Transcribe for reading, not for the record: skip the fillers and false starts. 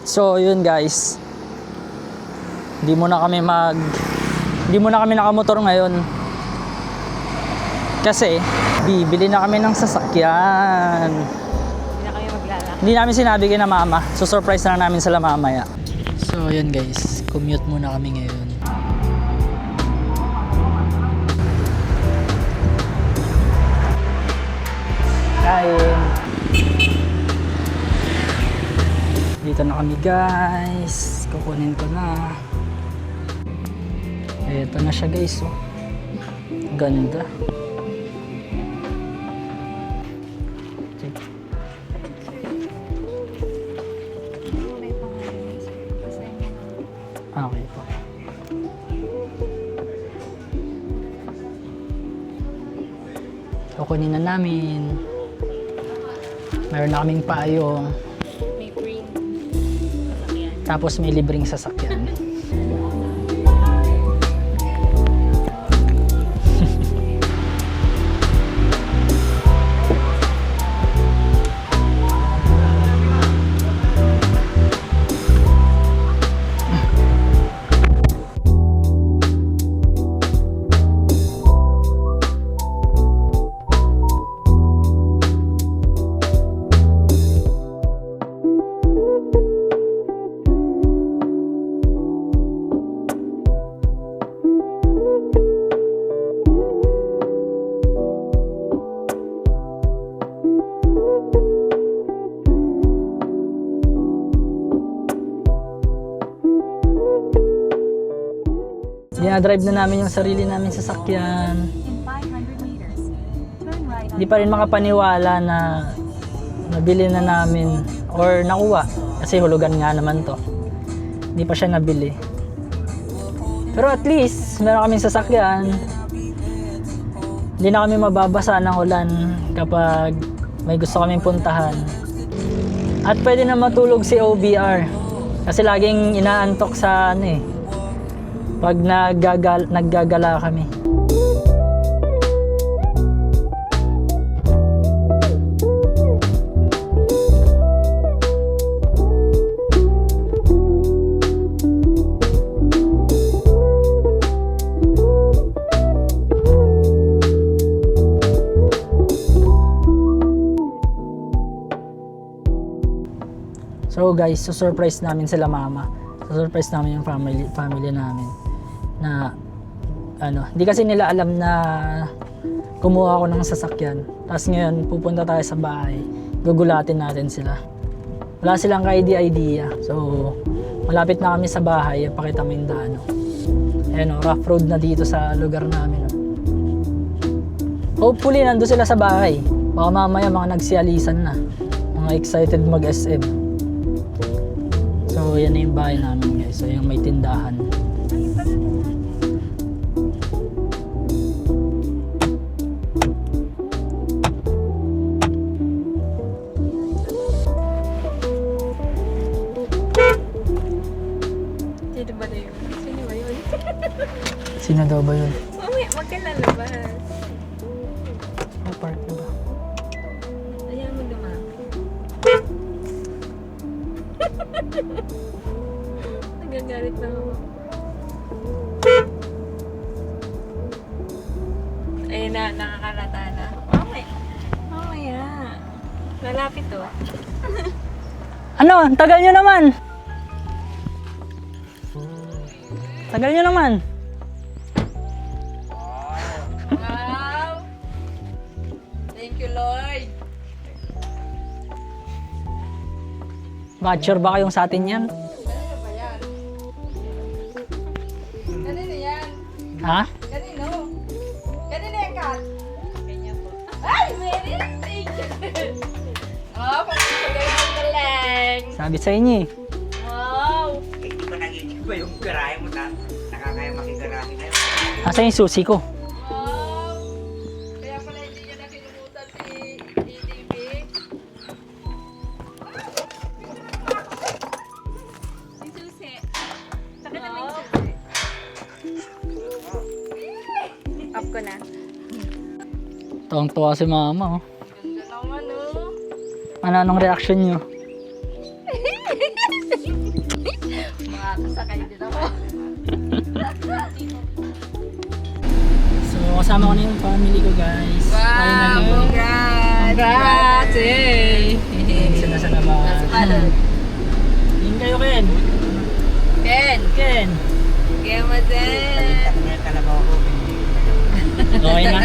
So yun guys, hindi muna kami nakamotor ngayon kasi bibili na kami ng sasakyan. Hindi na kami maglalakad. Hindi namin sinabi kay na mama, so surprise na lang namin sila mamaya. So yun guys, commute muna kami ngayon. Kain. Dito na kami guys, kukunin ko na. Eto na siya guys, oh. Ganda. Okay po. Kukunin na namin. Meron na kaming payong. May free sasakyan. Tapos may libreng sasakyan. Dinadrive na namin yung sarili namin sasakyan. In 500 meters, turn right on. Hindi pa rin makapaniwala na nabili na namin or nakuha kasi hulugan nga naman to. Hindi pa siya nabili. Pero at least meron kaming sasakyan. Hindi na kami mababasa ng ulan kapag may gusto kaming puntahan. At pwede na matulog si OBR kasi laging inaantok sa pag naggagala kami. So guys, surprise namin sila mama. Surprise namin yung family namin. Na hindi kasi nila alam na kumuha ako ng sasakyan. Tapos ngayon pupunta tayo sa bahay, gugulatin natin sila. Wala silang idea. So malapit na kami sa bahay, pakita mo yung daan. Ayan, rough road na dito sa lugar namin. Hopefully nandun sila sa bahay. Baka mamaya mga nagsialisan na, mga excited mag SM. So yan na yung bahay namin guys. So yung may tindahan. Sino daw ba yun? Mamaya, wag ka lalabas. Park na ba? Ayaw mo dumami. Nagagalit na ako. Ayun na, nakakarata na. Mamaya. Malapit to. Ano? Tagal nyo naman! Tagal nyo naman! Wow! Thank you, Lord. Mature ba kayong sa atin yan? Kanino ba yan? Kanino yan? Ha? Kanino? Kanino yan, Kat? Kanya po. Ay, Mary! Thank you! Oh, pagkakagay mo na lang. Sabi sa inyo eh. Wow! Hindi ba naginig ba yung garahe mo na nakakaya makigarahe kayo? Asan yung susi ko? Wow! Kaya pala hindi niya nakinumutan si EDB. Si Susi. Saka naman yung Susi. Up ko na. Tuwang-tuwa si mama, oh. Ganda naman, oh. Ano anong reaction nyo? Makakasakay din ako. So, kasama ko na yung family ko, guys. Finally. Congrats! Hey! Isa na sa naman. Nasa balon. Tingin kayo, Ken. Ken! Ken. Kemazen! May kalabaw ko. Okay na.